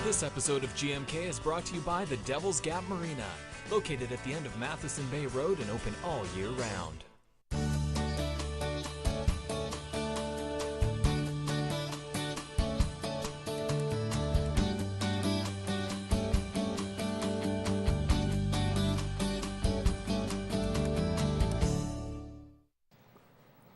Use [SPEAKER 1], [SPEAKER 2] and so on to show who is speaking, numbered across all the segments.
[SPEAKER 1] This episode of GMK is brought to you by the Devil's Gap Marina, located at the end of Matheson Bay Road and open all year round.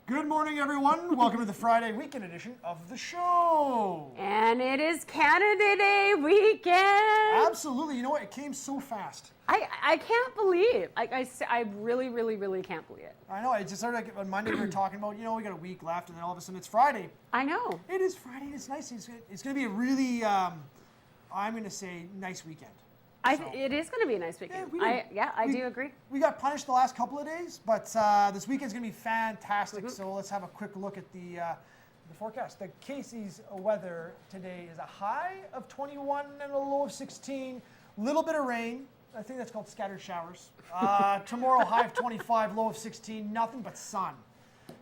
[SPEAKER 2] Good morning, everyone. Welcome to the Friday weekend edition of the show.
[SPEAKER 3] And it is Canada Day weekend.
[SPEAKER 2] Absolutely. You know what? It came so fast.
[SPEAKER 3] I can't believe. I really can't believe it.
[SPEAKER 2] I know. It just started like on Monday. We were talking about, we got a week left, and then all of a sudden it's Friday.
[SPEAKER 3] I know.
[SPEAKER 2] It is Friday. And it's nice. It's going to be a really, I'm going to say, nice weekend.
[SPEAKER 3] It is going to be a nice weekend. I do agree.
[SPEAKER 2] We got punished the last couple of days, but this weekend's going to be fantastic. So let's have a quick look at the forecast. The Casey's weather today is a high of 21 and a low of 16. Little bit of rain. I think that's called scattered showers. Tomorrow, high of 25, low of 16. Nothing but sun,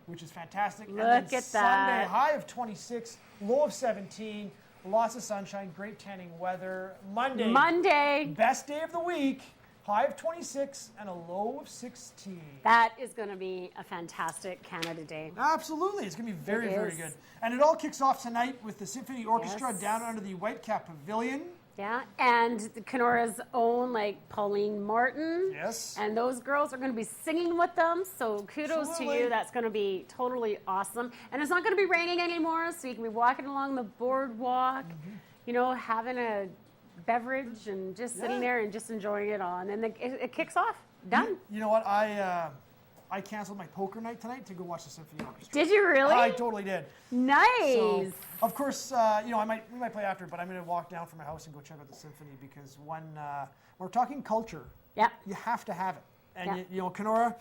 [SPEAKER 2] which is fantastic.
[SPEAKER 3] Look at that.
[SPEAKER 2] Sunday, high of 26, low of 17. Lots of sunshine, great tanning weather. Monday, best day of the week, high of 26 and a low of 16.
[SPEAKER 3] That is going to be a fantastic Canada Day.
[SPEAKER 2] Absolutely. It's going to be very good. And it all kicks off tonight with the Symphony Orchestra down under the Whitecap Pavilion.
[SPEAKER 3] Yeah, and the Kenora's own, Pauline Martin.
[SPEAKER 2] Yes.
[SPEAKER 3] And those girls are going to be singing with them, so kudos to you. That's going to be totally awesome. And it's not going to be raining anymore, so you can be walking along the boardwalk, having a beverage and just sitting there and just enjoying it all. And then it kicks off. Done.
[SPEAKER 2] You know what? I canceled my poker night tonight to go watch the Symphony Orchestra.
[SPEAKER 3] Did you really?
[SPEAKER 2] I totally did.
[SPEAKER 3] Nice.
[SPEAKER 2] So, of course, we might play after, but I'm going to walk down from my house and go check out the symphony because when we're talking culture, you have to have it. And Kenora,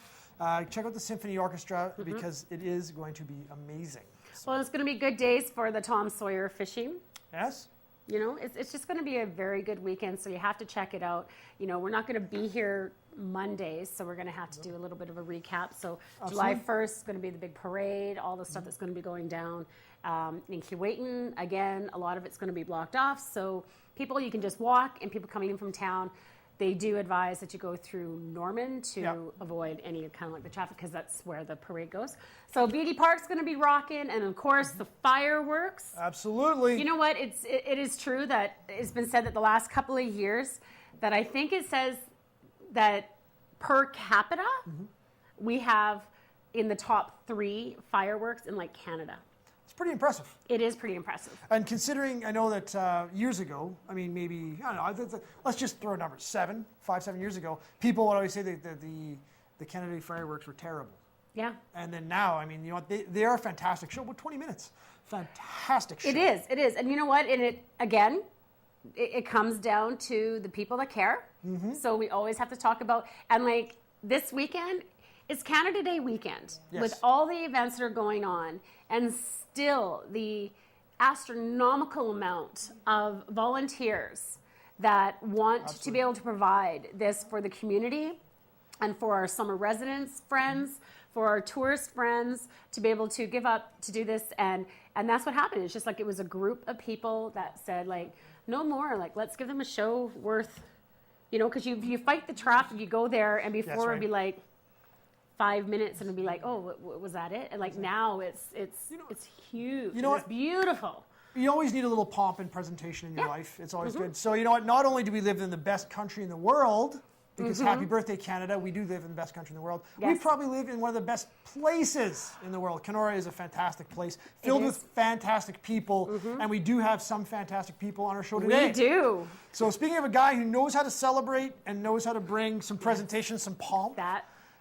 [SPEAKER 2] check out the Symphony Orchestra because it is going to be amazing. So.
[SPEAKER 3] Well, it's going to be good days for the Tom Sawyer fishing.
[SPEAKER 2] Yes.
[SPEAKER 3] It's just going to be a very good weekend, so you have to check it out. We're not going to be here Monday, so we're going to have to do a little bit of a recap. So July 1st is going to be the big parade, all the stuff that's going to be going down. In Keewatin, again, a lot of it's going to be blocked off, so you can just walk, and people coming in from town, they do advise that you go through Norman to avoid any kind of the traffic because that's where the parade goes. So BD Park's going to be rocking, and of course the fireworks.
[SPEAKER 2] Absolutely.
[SPEAKER 3] You know what? It is true that it's been said that the last couple of years that I think it says that per capita we have in the top 3 fireworks in Canada.
[SPEAKER 2] It's pretty impressive.
[SPEAKER 3] It is pretty impressive.
[SPEAKER 2] And considering, I know that years ago, maybe, I don't know, let's just throw numbers, 7 years ago, people would always say that the Canada Day fireworks were terrible.
[SPEAKER 3] Yeah.
[SPEAKER 2] And then now, they are a fantastic show. About 20 minutes. Fantastic show.
[SPEAKER 3] It is. And you know what? And it comes down to the people that care. So we always have to talk about, and this weekend, it's Canada Day weekend with all the events that are going on, and still the astronomical amount of volunteers that want to be able to provide this for the community and for our summer residents friends, for our tourist friends, to be able to give up to do this. And that's what happened. It's just it was a group of people that said no more, let's give them a show worth, because you fight the traffic, you go there, and before it'd be 5 minutes, and it'd be oh, was that it? And now it's huge. It's beautiful.
[SPEAKER 2] You always need a little pomp and presentation in your life. It's always good. So you know what? Not only do we live in the best country in the world, because happy birthday, Canada, we do live in the best country in the world.
[SPEAKER 3] Yes.
[SPEAKER 2] We probably live in one of the best places in the world. Kenora is a fantastic place, filled with fantastic people, and we do have some fantastic people on our show today.
[SPEAKER 3] We do.
[SPEAKER 2] So speaking of a guy who knows how to celebrate and knows how to bring some presentation, some pomp.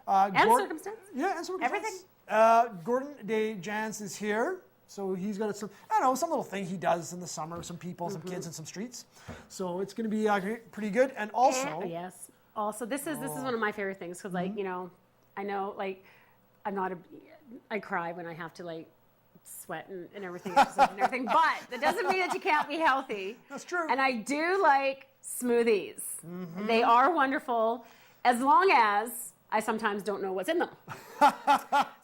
[SPEAKER 3] And circumstance.
[SPEAKER 2] Yeah, and circumstance.
[SPEAKER 3] Everything.
[SPEAKER 2] Gord Day-Janz is here. So he's got some little thing he does in the summer with some people, some kids, and some streets. So it's going to be pretty good. And also...
[SPEAKER 3] Also, this is one of my favorite things because, I know, I cry when I have to, sweat and everything, but that doesn't mean that you can't be healthy.
[SPEAKER 2] That's true.
[SPEAKER 3] And I do like smoothies. They are wonderful as long as I sometimes don't know what's in them.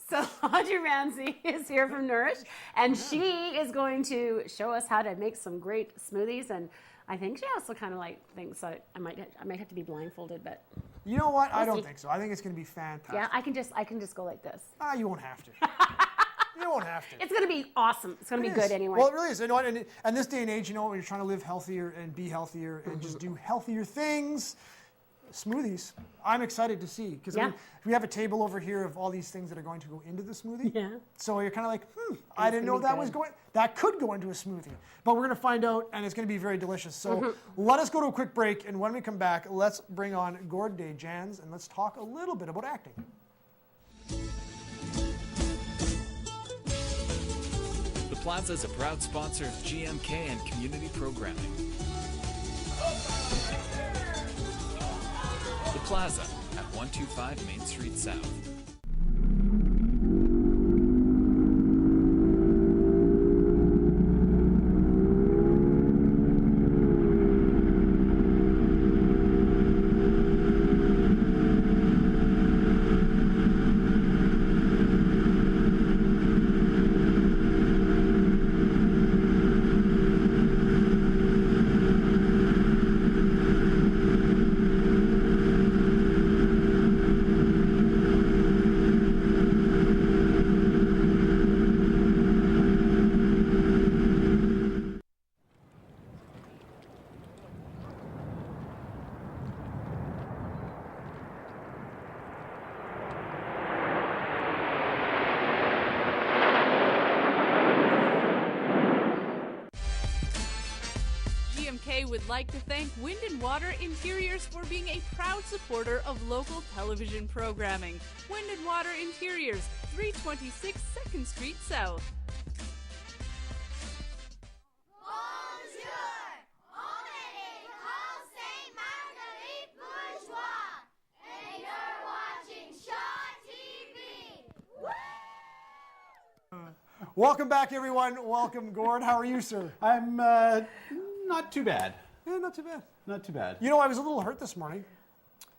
[SPEAKER 3] So Audrey Menzies is here from Nourish, and she is going to show us how to make some great smoothies. And I think she also kind of like thinks that I might have to be blindfolded, but
[SPEAKER 2] You know what? I
[SPEAKER 3] We'll
[SPEAKER 2] don't
[SPEAKER 3] see.
[SPEAKER 2] think so. I think it's going to be fantastic.
[SPEAKER 3] yeah, I can just go like this.
[SPEAKER 2] You won't have to. You won't have to.
[SPEAKER 3] It's gonna be awesome. It's gonna be
[SPEAKER 2] It
[SPEAKER 3] good
[SPEAKER 2] is.
[SPEAKER 3] anyway.
[SPEAKER 2] Well, it really is. You know what? And this day and age, you know, when you're trying to live healthier and be healthier and just do healthier things, smoothies. I'm excited to see because
[SPEAKER 3] Yeah.
[SPEAKER 2] we have a table over here of all these things that are going to go into the smoothie.
[SPEAKER 3] Yeah.
[SPEAKER 2] So you're kind of like, I didn't know
[SPEAKER 3] gonna be good.
[SPEAKER 2] that could go into a smoothie. But we're going to find out, and it's going to be very delicious. So let us go to a quick break, and when we come back, let's bring on Gord Day-Janz, and let's talk a little bit about acting.
[SPEAKER 1] The Plaza is a proud sponsor of GMK and community programming. The Plaza at 125 Main Street South.
[SPEAKER 4] GMK would like to thank Wind and Water Interiors for being a proud supporter of local television programming. Wind and Water Interiors, 326 2nd Street South.
[SPEAKER 5] Bonjour! On est called St. Marguerite Bourgeois, and you're watching Shaw TV.
[SPEAKER 2] Welcome back, everyone. Welcome, Gord. How are you, sir?
[SPEAKER 6] I'm not too bad.
[SPEAKER 2] Yeah, not too bad.
[SPEAKER 6] Not too bad.
[SPEAKER 2] You know, I was a little hurt this morning.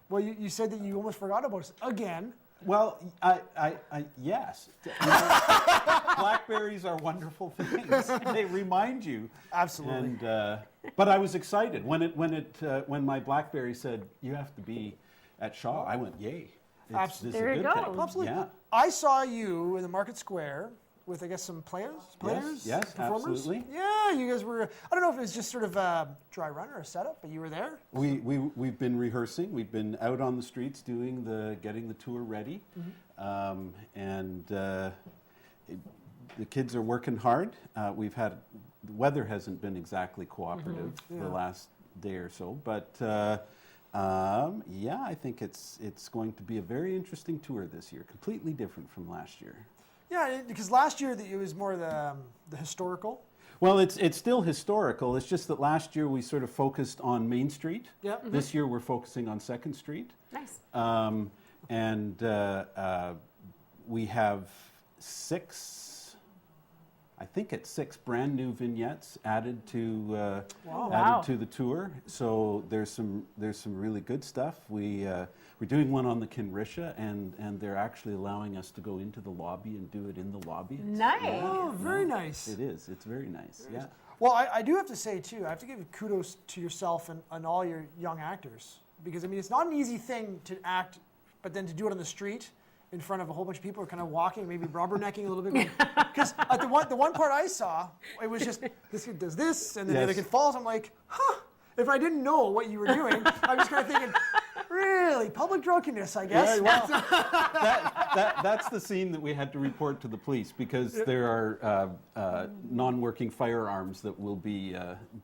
[SPEAKER 2] Well, you said that you almost forgot about us again.
[SPEAKER 6] Well, yes. You know, blackberries are wonderful things. They remind you.
[SPEAKER 2] Absolutely.
[SPEAKER 6] And but I was excited when my BlackBerry said you have to be at Shaw. I went, yay!
[SPEAKER 2] Absolutely.
[SPEAKER 6] This is
[SPEAKER 3] There
[SPEAKER 6] a
[SPEAKER 3] you
[SPEAKER 6] good
[SPEAKER 3] go.
[SPEAKER 6] thing.
[SPEAKER 2] Absolutely.
[SPEAKER 6] Yeah.
[SPEAKER 2] I saw you in the Market Square with, I guess, some players,
[SPEAKER 6] Yes,
[SPEAKER 2] performers.
[SPEAKER 6] absolutely.
[SPEAKER 2] Yeah, you guys were. I don't know if it was just sort of a dry run or a setup, but you were there.
[SPEAKER 6] We've been rehearsing. We've been out on the streets getting the tour ready, and the kids are working hard. The weather hasn't been exactly cooperative the last day or so, but yeah, I think it's going to be a very interesting tour this year. Completely different from last year.
[SPEAKER 2] Yeah, because last year it was more the historical.
[SPEAKER 6] Well, it's still historical. It's just that last year we sort of focused on Main Street.
[SPEAKER 2] Yep.
[SPEAKER 6] This year we're focusing on 2nd Street.
[SPEAKER 3] Nice.
[SPEAKER 6] And we have six brand new vignettes added to the tour. So there's some really good stuff. We're doing one on the Kenora, and they're actually allowing us to go into the lobby and do it in the lobby.
[SPEAKER 3] Nice.
[SPEAKER 2] Oh, very nice.
[SPEAKER 6] It is. It's very nice. Yeah.
[SPEAKER 2] Well, I do have to say, too, I have to give kudos to yourself and all your young actors. Because, I mean, it's not an easy thing to act, but then to do it on the street in front of a whole bunch of people who are kind of walking, maybe rubbernecking a little bit. Because the one part I saw, it was just, this kid does this, and then the other kid falls. I'm like, huh, if I didn't know what you were doing, I'm just kind of thinking, really, public drunkenness, I guess.
[SPEAKER 6] Yeah, well, that's the scene that we had to report to the police because there are non-working firearms that will be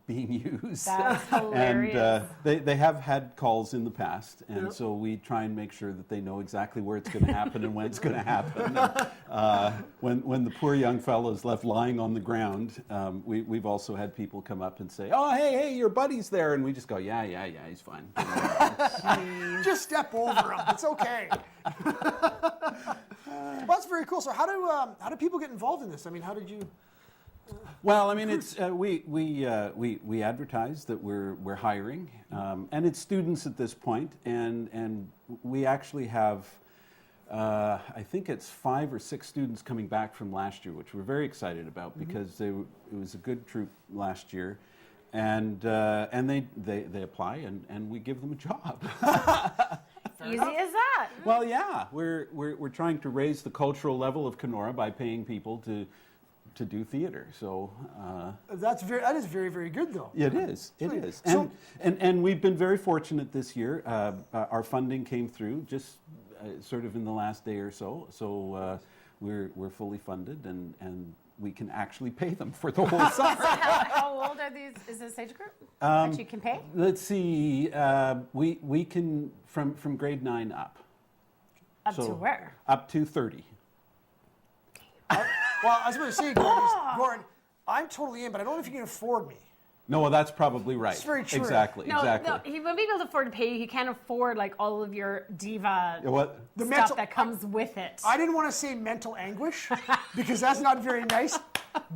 [SPEAKER 6] being used.
[SPEAKER 3] That's hilarious.
[SPEAKER 6] And they have had calls in the past, and so we try and make sure that they know exactly where it's going to happen and when it's going to happen. And, when the poor young fellow is left lying on the ground, we've also had people come up and say, "Oh, hey, your buddy's there," and we just go, "Yeah, he's fine."
[SPEAKER 2] Just step over him. It's okay. Well, that's very cool. So how do people get involved in this? I mean, how did you?
[SPEAKER 6] Well, I mean, it's we advertise that we're hiring, and it's students at this point, and we actually have I think it's 5 or 6 students coming back from last year, which we're very excited about because it was a good troupe last year. And they apply, and we give them a job.
[SPEAKER 3] Easy as that.
[SPEAKER 6] Well, yeah, we're trying to raise the cultural level of Kenora by paying people to do theater. So
[SPEAKER 2] that is very, very good, though.
[SPEAKER 6] it is. It is.
[SPEAKER 2] So-
[SPEAKER 6] And we've been very fortunate this year. Our funding came through just sort of in the last day or so. So we're fully funded, and we can actually pay them for the whole summer.
[SPEAKER 3] How old are these? Is this age group that you can pay?
[SPEAKER 6] Let's see. We can from grade 9 up.
[SPEAKER 3] Up to where?
[SPEAKER 6] Up to 30.
[SPEAKER 2] Well, I was going to say, Gord, I'm totally in, but I don't know if you can afford me.
[SPEAKER 6] No, well, that's probably right.
[SPEAKER 2] It's very true.
[SPEAKER 6] Exactly.
[SPEAKER 3] No,
[SPEAKER 6] exactly.
[SPEAKER 3] he won't be able to afford to pay you. He can't afford like all of your diva
[SPEAKER 6] What?
[SPEAKER 2] The
[SPEAKER 3] stuff
[SPEAKER 2] mental-
[SPEAKER 3] that comes with it.
[SPEAKER 2] I didn't want to say mental anguish because that's not very nice,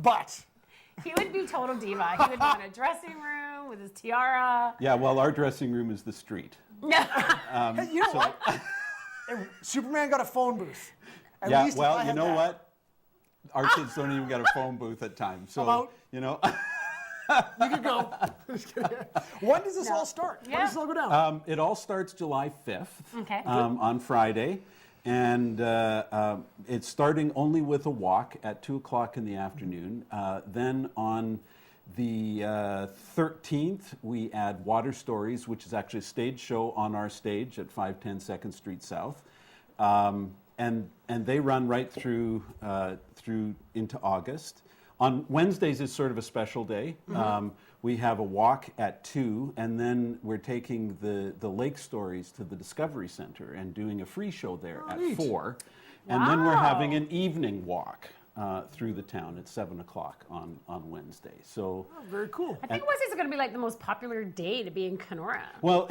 [SPEAKER 2] but
[SPEAKER 3] He would be total diva. He would want a dressing room with his tiara.
[SPEAKER 6] Yeah, well, our dressing room is the street.
[SPEAKER 2] hey, you know what? Hey, Superman got a phone booth. At
[SPEAKER 6] Yeah,
[SPEAKER 2] least if I
[SPEAKER 6] well, you
[SPEAKER 2] had
[SPEAKER 6] know
[SPEAKER 2] that.
[SPEAKER 6] what? Our kids don't even get a phone booth at times. So,
[SPEAKER 2] I'm out.
[SPEAKER 6] you know.
[SPEAKER 2] You could go. When does this all start? When
[SPEAKER 3] Yeah.
[SPEAKER 2] does this all go down?
[SPEAKER 6] It all starts July 5th
[SPEAKER 3] Okay.
[SPEAKER 6] on Friday. And it's starting only with a walk at 2 o'clock in the afternoon. Then on the 13th, we add Water Stories, which is actually a stage show on our stage at 510 2nd Street South. And they run right through into August. On Wednesdays is sort of a special day. We have a walk at 2, and then we're taking the Lake Stories to the Discovery Center and doing a free show there at
[SPEAKER 2] neat.
[SPEAKER 6] 4. And then we're having
[SPEAKER 3] Wow.
[SPEAKER 6] an evening walk through the town at 7 o'clock on Wednesday. So,
[SPEAKER 2] Very cool.
[SPEAKER 3] I think Wednesdays are going to be like the most popular day to be in Kenora.
[SPEAKER 6] well,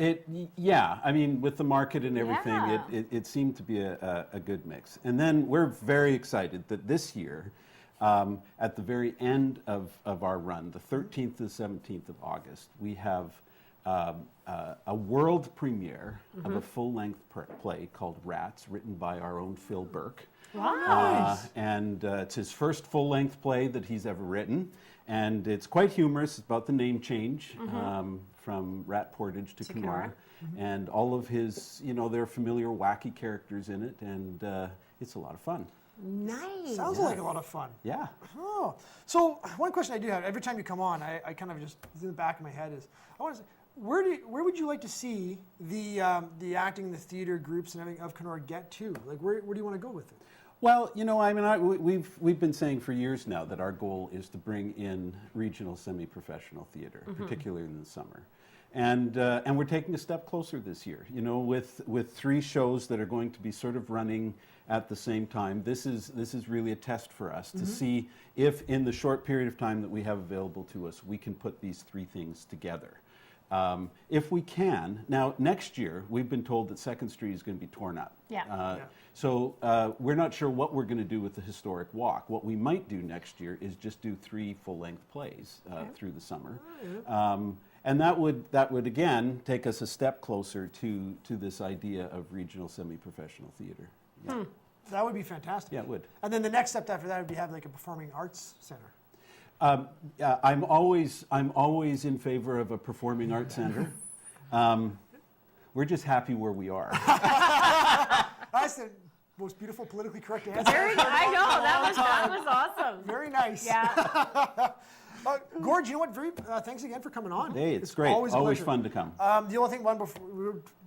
[SPEAKER 6] yeah, I mean, with the market and everything,
[SPEAKER 3] Yeah.
[SPEAKER 6] it seemed to be a good mix. And then we're very excited that this year, at the very end of our run, the 13th to the 17th of August, we have a world premiere of a full-length play called Rats, written by our own Phil Burke.
[SPEAKER 3] Wow.
[SPEAKER 6] And it's his first full-length play that he's ever written. And it's quite humorous. It's about the name change from Rat Portage to Kenora. And all of his, there are familiar wacky characters in it. And it's a lot of fun.
[SPEAKER 3] Nice.
[SPEAKER 2] Sounds like a lot of fun.
[SPEAKER 6] Yeah.
[SPEAKER 2] Oh, so one question I do have every time you come on, I kind of just in the back of my head is I want to say, where would you like to see the acting, the theater groups and everything of Kenora get to? Like where do you want to go with it?
[SPEAKER 6] Well, I mean, we've been saying for years now that our goal is to bring in regional semi-professional theater, particularly in the summer. And we're taking a step closer this year, with 3 shows that are going to be sort of running at the same time. This is really a test for us to see if in the short period of time that we have available to us, we can put these 3 things together. If we can, now next year, we've been told that 2nd Street is going to be torn up.
[SPEAKER 3] Yeah.
[SPEAKER 6] So we're not sure what we're going to do with the historic walk. What we might do next year is just do 3 full-length plays through the summer. And that would again take us a step closer to this idea of regional semi-professional theater. Yeah.
[SPEAKER 2] That would be fantastic.
[SPEAKER 6] Yeah, it would.
[SPEAKER 2] And then the next step after that would be have like a performing arts center.
[SPEAKER 6] I'm always in favor of a performing arts center. We're just happy where we are.
[SPEAKER 2] That's the most beautiful politically correct answer.
[SPEAKER 3] I know, that was awesome.
[SPEAKER 2] Very nice.
[SPEAKER 3] Yeah.
[SPEAKER 2] Gord, you know what? Thanks again for coming on.
[SPEAKER 6] Hey, it's great.
[SPEAKER 2] Always a pleasure.
[SPEAKER 6] Fun to come.
[SPEAKER 2] The only thing,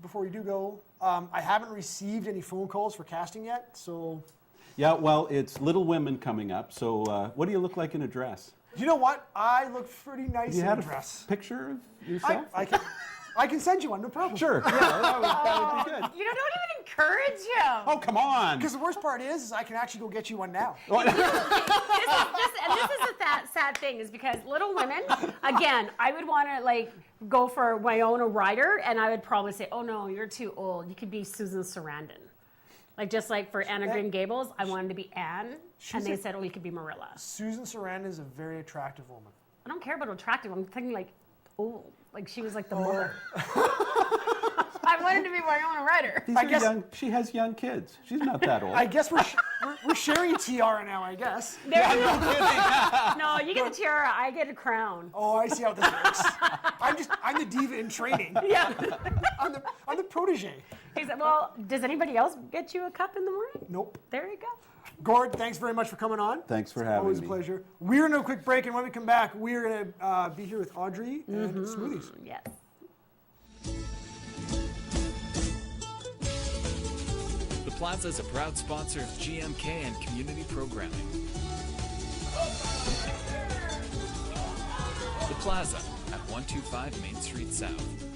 [SPEAKER 2] before we do go, I haven't received any phone calls for casting yet, so.
[SPEAKER 6] Yeah, well, it's Little Women coming up. So, what do you look like in a dress?
[SPEAKER 2] You know what? I look pretty nice
[SPEAKER 6] You
[SPEAKER 2] in
[SPEAKER 6] had
[SPEAKER 2] a
[SPEAKER 6] a
[SPEAKER 2] dress.
[SPEAKER 6] picture of yourself?
[SPEAKER 2] I can send you one, no problem.
[SPEAKER 6] Sure. Yeah, that would be good.
[SPEAKER 3] You don't even encourage him.
[SPEAKER 6] Oh, come on.
[SPEAKER 2] Because the worst part is I can actually go get you one now.
[SPEAKER 3] This is the sad thing is because Little Women, again, I would want to go for Winona Ryder, and I would probably say, oh no, you're too old. You could be Susan Sarandon. Just like for Anna Green Gables, I wanted to be Anne, and they said, oh, you could be Marilla.
[SPEAKER 2] Susan Sarandon is a very attractive woman.
[SPEAKER 3] I don't care about attractive. I'm thinking old. Like she was like the mother. I'm
[SPEAKER 7] wanted to be my own writer.
[SPEAKER 6] These are young. She has young kids. She's not that old.
[SPEAKER 2] I guess we're sharing a tiara now, I guess.
[SPEAKER 3] No, you get the tiara, I get a crown.
[SPEAKER 2] Oh, I see how this works. I'm the diva in training.
[SPEAKER 3] Yeah.
[SPEAKER 2] I'm the protege.
[SPEAKER 3] He said, well, does anybody else get you a cup in the morning?
[SPEAKER 2] Nope.
[SPEAKER 3] There you go.
[SPEAKER 2] Gord, thanks very much for coming on.
[SPEAKER 6] Thanks for having
[SPEAKER 2] Always
[SPEAKER 6] me.
[SPEAKER 2] a pleasure. We're going to a quick break, and when we come back, we're going to be here with Audrey and Smoothies.
[SPEAKER 3] Yes.
[SPEAKER 1] The Plaza is a proud sponsor of GMK and community programming. The Plaza at 125 Main Street South.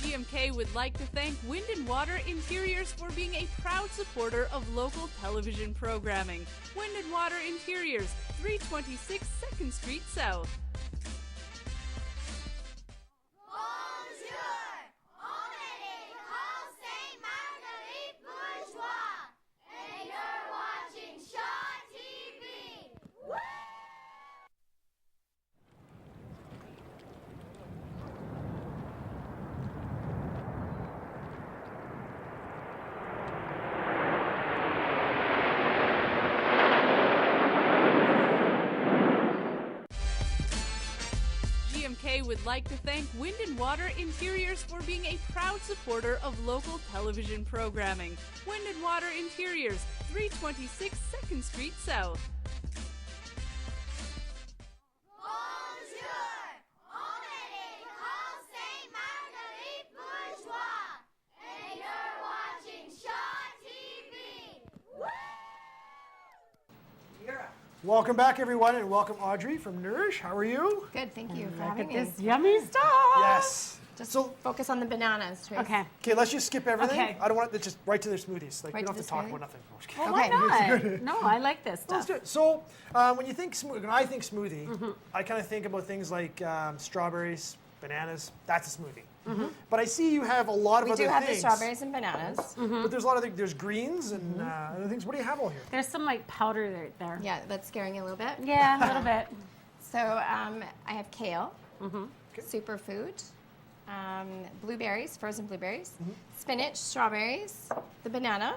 [SPEAKER 4] GMK would like to thank Wind and Water Interiors for being a proud supporter of local television programming. Wind and Water Interiors, 326 2nd Street South.
[SPEAKER 5] Bonjour! On est Conseil Marguerite Bourgeois, and you're watching Shaw TV. Woo!
[SPEAKER 4] GMK would like to thank Wind and Water Interiors for being a proud supporter of local television programming. Wind and Water Interiors, 326 2nd Street South.
[SPEAKER 5] Bonjour! On est Conseil Marguerite Bourgeois, and you're watching Shaw TV. Woo!
[SPEAKER 2] Welcome back, everyone, and welcome Audrey from Nourish. How are you?
[SPEAKER 7] Good, thank you for having me.
[SPEAKER 3] This yummy stuff.
[SPEAKER 2] Yes.
[SPEAKER 7] Just
[SPEAKER 2] So,
[SPEAKER 7] focus on the bananas, Trace.
[SPEAKER 3] Okay.
[SPEAKER 2] okay, let's just skip everything.
[SPEAKER 3] Okay.
[SPEAKER 2] I don't want to just right to their smoothies. Like,
[SPEAKER 7] Right
[SPEAKER 2] we don't
[SPEAKER 7] to
[SPEAKER 2] have to
[SPEAKER 7] the
[SPEAKER 2] talk
[SPEAKER 7] smoothie?
[SPEAKER 2] about nothing. I'm just kidding.
[SPEAKER 3] Well, why not? No, I like this
[SPEAKER 2] Let's
[SPEAKER 3] stuff.
[SPEAKER 2] do it. So, when you think when I think smoothie, I kind of think about things like strawberries, bananas. That's a smoothie. But I see you have a lot of
[SPEAKER 7] We
[SPEAKER 2] other
[SPEAKER 7] do have the
[SPEAKER 2] things.
[SPEAKER 7] strawberries and bananas.
[SPEAKER 2] But there's a lot of there's greens and other things. What do you have all here?
[SPEAKER 3] There's some like powder right there.
[SPEAKER 7] Yeah, that's scaring you a little bit.
[SPEAKER 3] Yeah, a little bit.
[SPEAKER 7] So I have kale, superfood, blueberries, frozen blueberries, spinach, strawberries, the banana,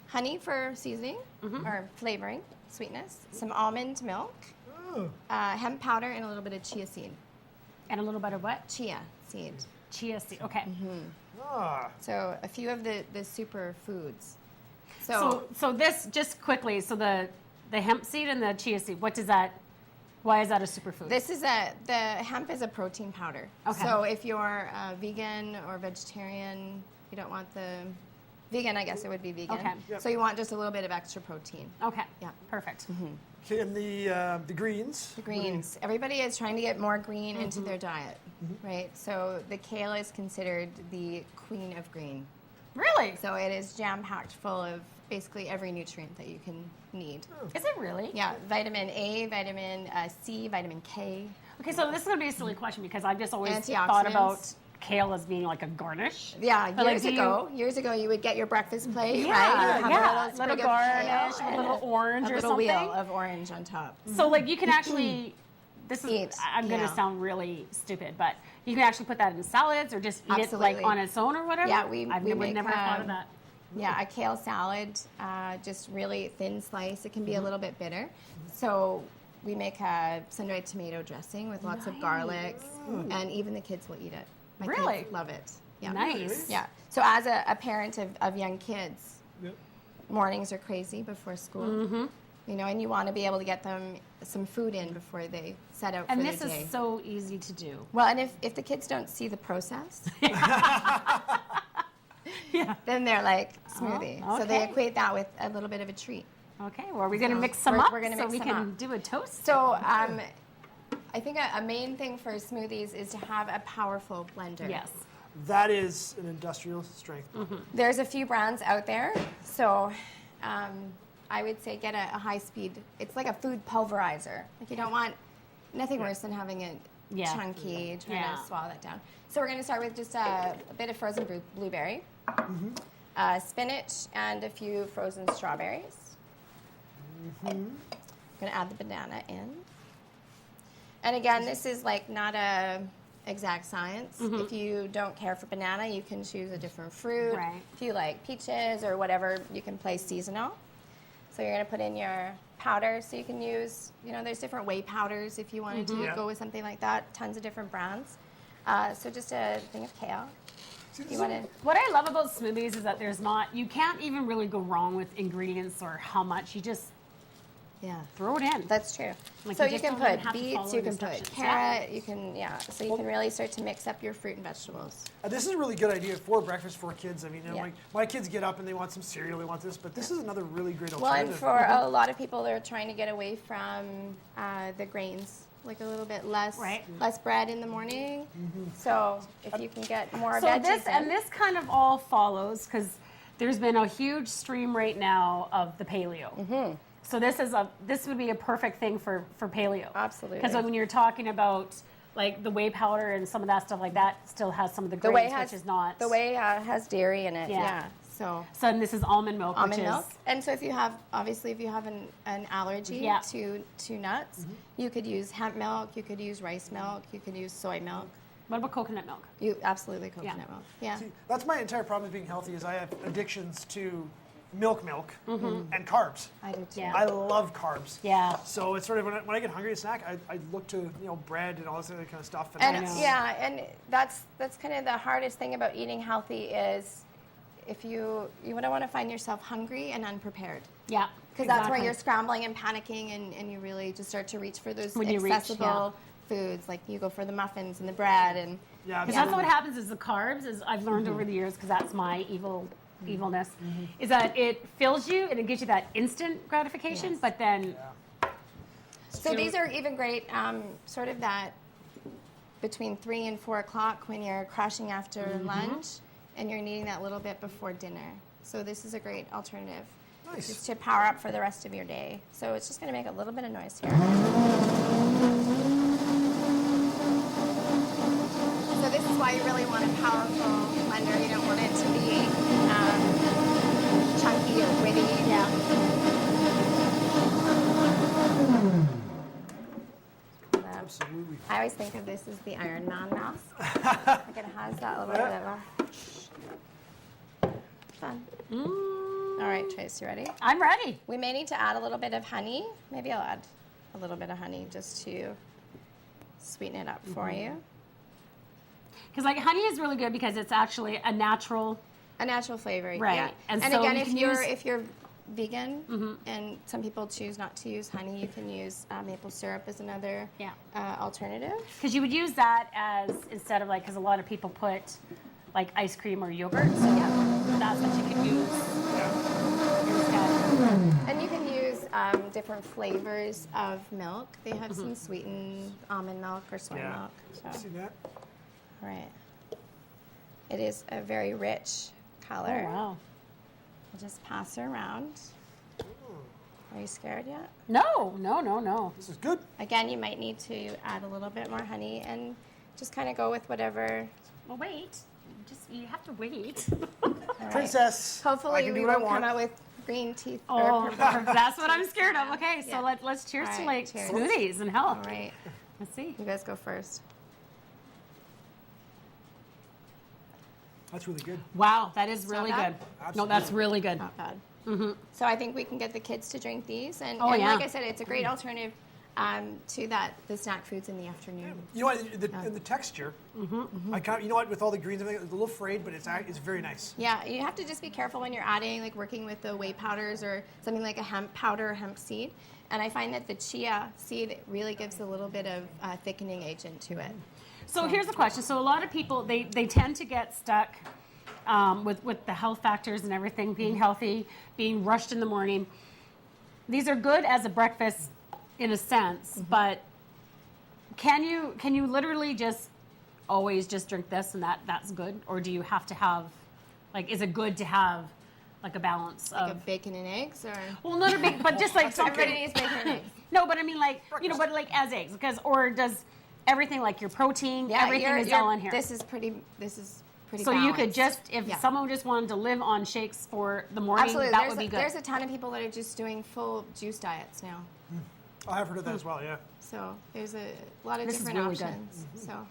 [SPEAKER 7] honey for seasoning or flavoring, sweetness, some almond milk, hemp powder, and a little bit of chia seed.
[SPEAKER 3] And a little bit of what?
[SPEAKER 7] Chia seed.
[SPEAKER 3] Chia seed. Okay.
[SPEAKER 2] Ah,
[SPEAKER 7] So a few of the superfoods.
[SPEAKER 3] So this just quickly. So the hemp seed and the chia seed. What does that? Why is that a superfood?
[SPEAKER 7] This is the hemp is a protein powder.
[SPEAKER 3] Okay.
[SPEAKER 7] So if you're vegan or vegetarian, you don't want the vegan. I guess it would be vegan.
[SPEAKER 3] Okay.
[SPEAKER 2] Yep.
[SPEAKER 7] So you want just a little bit of extra protein.
[SPEAKER 3] Okay.
[SPEAKER 7] Yeah.
[SPEAKER 3] Perfect.
[SPEAKER 2] okay, and the greens.
[SPEAKER 7] The greens. Everybody is trying to get more green into their diet, right? So the kale is considered the queen of green.
[SPEAKER 3] Really?
[SPEAKER 7] So it is jam-packed full of basically every nutrient that you can need.
[SPEAKER 3] Is it really?
[SPEAKER 7] Yeah, vitamin A, vitamin C, vitamin K.
[SPEAKER 3] Okay, so this is gonna be a silly question because I've just always
[SPEAKER 7] Antioxidants.
[SPEAKER 3] thought about kale as being like a garnish.
[SPEAKER 7] Yeah,
[SPEAKER 3] But, like,
[SPEAKER 7] years ago, you would get your breakfast plate,
[SPEAKER 3] Yeah,
[SPEAKER 7] right? You would have
[SPEAKER 3] yeah.
[SPEAKER 7] a little
[SPEAKER 3] Little
[SPEAKER 7] sprig of
[SPEAKER 3] garnish
[SPEAKER 7] kale
[SPEAKER 3] with a little orange
[SPEAKER 7] a
[SPEAKER 3] or
[SPEAKER 7] little
[SPEAKER 3] something.
[SPEAKER 7] wheel of orange on top.
[SPEAKER 3] So like you can actually, this is
[SPEAKER 7] Eat,
[SPEAKER 3] I'm gonna
[SPEAKER 7] yeah.
[SPEAKER 3] sound really stupid, but you can actually put that in salads or just eat it
[SPEAKER 7] Absolutely.
[SPEAKER 3] like on its own or whatever.
[SPEAKER 7] Yeah,
[SPEAKER 3] I
[SPEAKER 7] we
[SPEAKER 3] would
[SPEAKER 7] make,
[SPEAKER 3] never thought of that.
[SPEAKER 7] Yeah, a kale salad, just really thin slice. It can be a little bit bitter. So we make a sun-dried tomato dressing with lots of garlic, and even the kids will eat it. My
[SPEAKER 3] Really?
[SPEAKER 7] kids love it. Yeah.
[SPEAKER 3] Nice.
[SPEAKER 7] Yeah. So as a parent of young kids,
[SPEAKER 2] Yep.
[SPEAKER 7] mornings are crazy before school. You know, and you want to be able to get them some food in before they set out
[SPEAKER 3] And
[SPEAKER 7] for
[SPEAKER 3] this
[SPEAKER 7] the day.
[SPEAKER 3] is so easy to do.
[SPEAKER 7] Well, and if the kids don't see the process, then they're like smoothie. So they
[SPEAKER 3] okay.
[SPEAKER 7] equate that with a little bit of a treat.
[SPEAKER 3] Okay, well, are we going to mix some
[SPEAKER 7] we're-
[SPEAKER 3] up
[SPEAKER 7] we're gonna
[SPEAKER 3] so
[SPEAKER 7] mix
[SPEAKER 3] we
[SPEAKER 7] them
[SPEAKER 3] can
[SPEAKER 7] up.
[SPEAKER 3] do a toast?
[SPEAKER 7] So I think a main thing for smoothies is to have a powerful blender.
[SPEAKER 3] Yes.
[SPEAKER 2] That is an industrial strength.
[SPEAKER 7] There's a few brands out there, so I would say get a high speed. It's like a food pulverizer. Like you don't want nothing worse than having it chunky, trying to swallow that down. So we're going to start with just a bit of frozen blueberry, spinach, and a few frozen strawberries. I'm going to add the banana in. And again, this is like not a exact science. If you don't care for banana, you can choose a different fruit.
[SPEAKER 3] Right.
[SPEAKER 7] If you like peaches or whatever, you can play seasonal. So you're going to put in your powder. So you can use, there's different whey powders if you wanted to go with something like that. Tons of different brands. So just a thing of kale. You want to?
[SPEAKER 3] What I love about smoothies is that you can't even really go wrong with ingredients or how much. You just throw it in.
[SPEAKER 7] That's true.
[SPEAKER 3] Like,
[SPEAKER 7] so
[SPEAKER 3] you
[SPEAKER 7] you
[SPEAKER 3] just
[SPEAKER 7] can
[SPEAKER 3] don't even
[SPEAKER 7] put
[SPEAKER 3] have to
[SPEAKER 7] beets,
[SPEAKER 3] follow
[SPEAKER 7] you
[SPEAKER 3] the
[SPEAKER 7] can put
[SPEAKER 3] instructions.
[SPEAKER 7] carrot, you can, so you can really start to mix up your fruit and vegetables.
[SPEAKER 2] This is a really good idea for breakfast for kids. I mean,
[SPEAKER 7] Yeah.
[SPEAKER 2] my kids get up and they want some cereal, they want this, but this is another really great
[SPEAKER 7] Well, and
[SPEAKER 2] alternative.
[SPEAKER 7] for a lot of people, they're trying to get away from the grains, like a little bit less bread in the morning. So if you can get more
[SPEAKER 3] So
[SPEAKER 7] veggies in.
[SPEAKER 3] this kind of all follows because there's been a huge stream right now of the paleo. So this would be a perfect thing for paleo.
[SPEAKER 7] Absolutely.
[SPEAKER 3] Because when you're talking about like the whey powder and some of that stuff like that, still has some of the
[SPEAKER 7] the whey
[SPEAKER 3] grains,
[SPEAKER 7] has,
[SPEAKER 3] which is not.
[SPEAKER 7] The whey has dairy in it.
[SPEAKER 3] Yeah.
[SPEAKER 7] Yeah. So
[SPEAKER 3] and this is almond milk,
[SPEAKER 7] almond
[SPEAKER 3] which
[SPEAKER 7] milk.
[SPEAKER 3] is
[SPEAKER 7] And so if you have an allergy to nuts, you could use hemp milk, you could use rice milk, you could use soy milk.
[SPEAKER 3] What about coconut milk?
[SPEAKER 7] You absolutely coconut milk. Yeah.
[SPEAKER 2] See, that's my entire problem with being healthy is I have addictions to milk and carbs.
[SPEAKER 7] I do too.
[SPEAKER 3] Yeah.
[SPEAKER 2] I love carbs.
[SPEAKER 3] Yeah.
[SPEAKER 2] So it's sort of when I get hungry to snack, I look to bread and all this other kind of stuff.
[SPEAKER 7] And
[SPEAKER 2] it's-
[SPEAKER 7] and that's kind of the hardest thing about eating healthy is if you don't want to find yourself hungry and unprepared.
[SPEAKER 3] Yeah.
[SPEAKER 7] Because that's where you're scrambling and panicking and you really just start to reach for those accessible foods. Like you go for the muffins and the bread and
[SPEAKER 3] Because that's what happens is the carbs, is I've learned over the years, because that's my evilness, is that it fills you and it gives you that instant gratification, but then...
[SPEAKER 7] So these are even great, sort of that between 3 and 4 o'clock when you're crashing after lunch and you're needing that little bit before dinner. So this is a great alternative.
[SPEAKER 2] Nice.
[SPEAKER 7] Just to power up for the rest of your day. So it's just going to make a little bit of noise here. So this is why you really want a powerful blender. You don't want it to be chunky or gritty.
[SPEAKER 3] Yeah.
[SPEAKER 2] Absolutely.
[SPEAKER 7] I always think of this as the Iron Man mask. Like it has that little bit of a fun. All right, Trace, you ready?
[SPEAKER 3] I'm ready.
[SPEAKER 7] We may need to add a little bit of honey. Maybe I'll add a little bit of honey just to sweeten it up for you.
[SPEAKER 3] Because like honey is really good because it's actually a natural...
[SPEAKER 7] A natural flavor,
[SPEAKER 3] Right.
[SPEAKER 7] yeah.
[SPEAKER 3] And
[SPEAKER 7] And
[SPEAKER 3] so
[SPEAKER 7] again,
[SPEAKER 3] you
[SPEAKER 7] if
[SPEAKER 3] can
[SPEAKER 7] you're
[SPEAKER 3] use-
[SPEAKER 7] if you're vegan and some people choose not to use honey, you can use maple syrup as another alternative.
[SPEAKER 3] Because you would use that as, instead of like, because a lot of people put like ice cream or yogurt, so that's what you could use instead.
[SPEAKER 7] And you can use different flavors of milk. They have some sweetened almond milk or soy milk. So.
[SPEAKER 2] See that?
[SPEAKER 7] All right. It is a very rich color.
[SPEAKER 3] Oh, wow.
[SPEAKER 7] I'll just pass her around. Are you scared yet?
[SPEAKER 3] No.
[SPEAKER 2] This is good.
[SPEAKER 7] Again, you might need to add a little bit more honey and just kind of go with whatever.
[SPEAKER 3] Well, wait. You have to wait.
[SPEAKER 7] All right.
[SPEAKER 2] Princess. I
[SPEAKER 7] Hopefully
[SPEAKER 2] can do
[SPEAKER 7] we
[SPEAKER 2] what I
[SPEAKER 7] won't come
[SPEAKER 2] want.
[SPEAKER 7] out with green teeth.
[SPEAKER 3] Oh,
[SPEAKER 7] or purple.
[SPEAKER 3] that's what I'm scared of. Okay, so
[SPEAKER 7] Yeah.
[SPEAKER 3] let's cheers
[SPEAKER 7] All
[SPEAKER 3] to
[SPEAKER 7] right,
[SPEAKER 3] like
[SPEAKER 7] cheers.
[SPEAKER 3] smoothies and health.
[SPEAKER 7] All right.
[SPEAKER 3] Let's see.
[SPEAKER 7] You guys go first.
[SPEAKER 2] That's really good.
[SPEAKER 3] Wow, that is really
[SPEAKER 7] bad?
[SPEAKER 3] good. No, that's really good.
[SPEAKER 7] Not bad. So I think we can get the kids to drink these. And,
[SPEAKER 3] Oh,
[SPEAKER 7] and
[SPEAKER 3] yeah.
[SPEAKER 7] like I said, it's a great alternative. to that, the snack foods in the afternoon.
[SPEAKER 2] You know what? The texture. I kind of, you know what? With all the greens, and everything, it's a little frayed, but it's very nice.
[SPEAKER 7] Yeah, you have to just be careful when you're adding, like working with the whey powders or something like a hemp powder or hemp seed. And I find that the chia seed really gives a little bit of thickening agent to it.
[SPEAKER 3] So here's the question. So a lot of people, they tend to get stuck with the health factors and everything, being healthy, being rushed in the morning. These are good as a breakfast in a sense, but can you literally just always just drink this and that's good? Or do you have to have, like, is it good to have like a balance
[SPEAKER 7] like
[SPEAKER 3] of
[SPEAKER 7] a bacon and eggs, or
[SPEAKER 3] well, not a big, but just like something.
[SPEAKER 7] everybody needs bacon and eggs.
[SPEAKER 3] No, but I mean, like, you know, but like as eggs, because or does everything, like your protein, everything is all in here.
[SPEAKER 7] This is pretty
[SPEAKER 3] So you could
[SPEAKER 7] balanced.
[SPEAKER 3] just, if
[SPEAKER 7] Yeah.
[SPEAKER 3] someone just wanted to live on shakes for the morning,
[SPEAKER 7] Absolutely.
[SPEAKER 3] that would be good.
[SPEAKER 7] There's a ton of people that are just doing full juice diets now.
[SPEAKER 2] I have heard of that as well. Yeah.
[SPEAKER 7] So there's a lot of
[SPEAKER 3] This is
[SPEAKER 7] different
[SPEAKER 3] really good.
[SPEAKER 7] options. So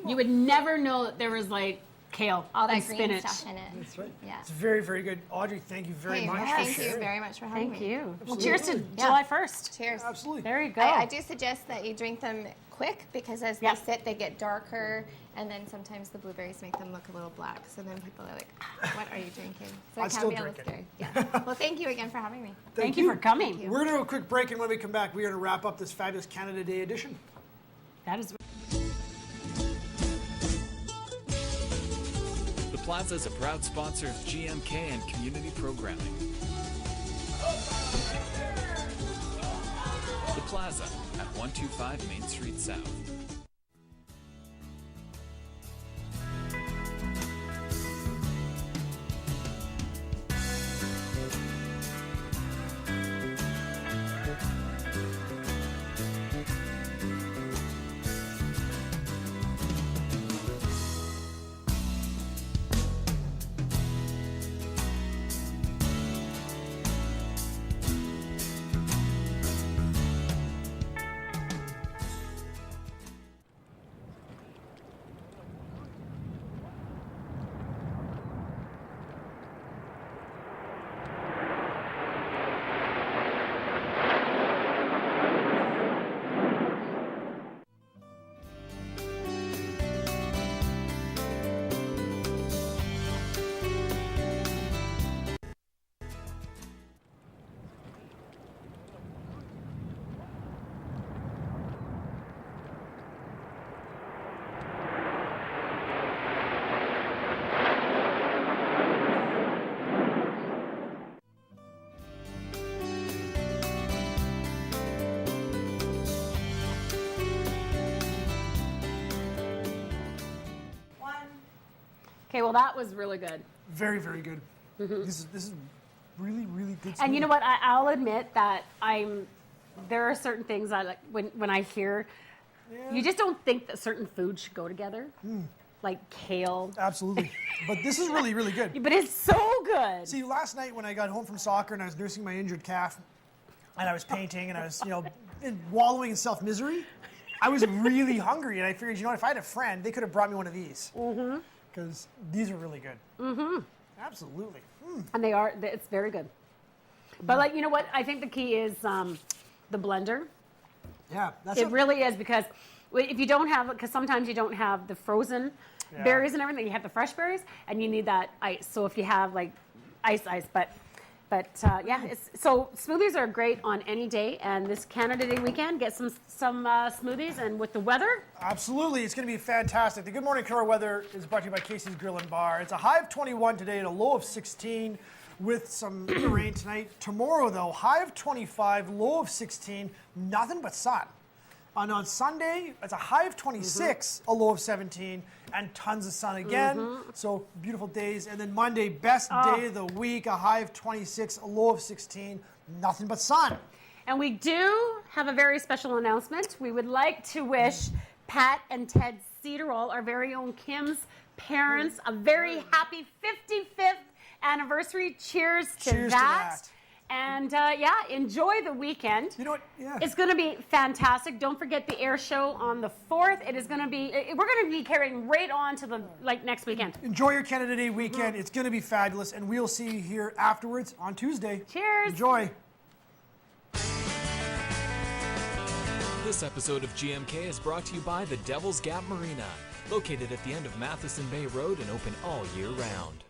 [SPEAKER 3] You would never know that there was like kale
[SPEAKER 7] all that
[SPEAKER 3] and
[SPEAKER 7] green
[SPEAKER 3] spinach.
[SPEAKER 7] stuff in it.
[SPEAKER 2] That's right.
[SPEAKER 7] Yeah.
[SPEAKER 2] It's very, very good. Audrey, thank you very
[SPEAKER 7] Hey,
[SPEAKER 2] much.
[SPEAKER 7] thank
[SPEAKER 2] for
[SPEAKER 7] you
[SPEAKER 2] sharing.
[SPEAKER 7] very much for having
[SPEAKER 3] Thank
[SPEAKER 7] me.
[SPEAKER 3] you. Well, cheers to
[SPEAKER 2] Absolutely.
[SPEAKER 3] July 1st.
[SPEAKER 7] Cheers.
[SPEAKER 2] Absolutely.
[SPEAKER 3] There you go.
[SPEAKER 7] I do suggest that you drink them quick because as
[SPEAKER 3] Yeah.
[SPEAKER 7] they sit, they get darker, and then sometimes the blueberries make them look a little black. So then people are like, "What are you drinking?" So
[SPEAKER 2] I'd
[SPEAKER 7] it can
[SPEAKER 2] still
[SPEAKER 7] be a little
[SPEAKER 2] drink
[SPEAKER 7] scary. Yeah. Well, thank you again for having me.
[SPEAKER 3] Thank you for coming.
[SPEAKER 7] Thank you.
[SPEAKER 2] We're going to do a quick break, and when we come back, we're going to wrap up this fabulous Canada Day edition.
[SPEAKER 3] That is.
[SPEAKER 1] The Plaza is a proud sponsor of GMK and community programming. The Plaza at 125 Main Street South.
[SPEAKER 3] Okay, well, that was really good.
[SPEAKER 2] Very, very good. This is really, really good.
[SPEAKER 3] And you know
[SPEAKER 2] smoothie.
[SPEAKER 3] what? I'll admit that there are certain things I like when I hear. You just don't think that certain foods should go together, like kale.
[SPEAKER 2] Absolutely. But this is really, really good.
[SPEAKER 3] But it's so good.
[SPEAKER 2] See, last night when I got home from soccer and I was nursing my injured calf, and I was painting and I was, wallowing in self-misery, I was really hungry, and I figured, if I had a friend, they could have brought me one of these. Because these are really good. Absolutely.
[SPEAKER 3] And it's very good. But you know what? I think the key is the blender.
[SPEAKER 2] Yeah, that's
[SPEAKER 3] It really is, because if you don't have, because sometimes you don't have the frozen berries and everything, you have the fresh berries, and you need that ice. So if you have like ice, but so smoothies are great on any day, and this Canada Day weekend, get some smoothies, and with the weather.
[SPEAKER 2] Absolutely, it's going to be fantastic. The Good Morning Kenora weather is brought to you by Casey's Grill and Bar. It's a high of 21 today and a low of 16 with some rain tonight. Tomorrow, though, high of 25, low of 16, nothing but sun. And on Sunday, it's a high of 26, a low of 17, and tons of sun again. So beautiful days. And then Monday, best day of the week, a high of 26, a low of 16, nothing but sun.
[SPEAKER 3] And we do have a very special announcement. We would like to wish Pat and Ted Cedarall, our very own Kim's parents, a very happy 55th anniversary. Cheers to that. And enjoy the weekend.
[SPEAKER 2] You know what? Yeah.
[SPEAKER 3] It's going to be fantastic. Don't forget the air show on the 4th. It is going to be, we're going to be carrying right on to the next weekend.
[SPEAKER 2] Enjoy your Canada Day weekend. It's going to be fabulous, and we'll see you here afterwards on Tuesday.
[SPEAKER 3] Cheers.
[SPEAKER 2] Enjoy.
[SPEAKER 1] This episode of GMK is brought to you by the Devil's Gap Marina, located at the end of Matheson Bay Road and open all year round.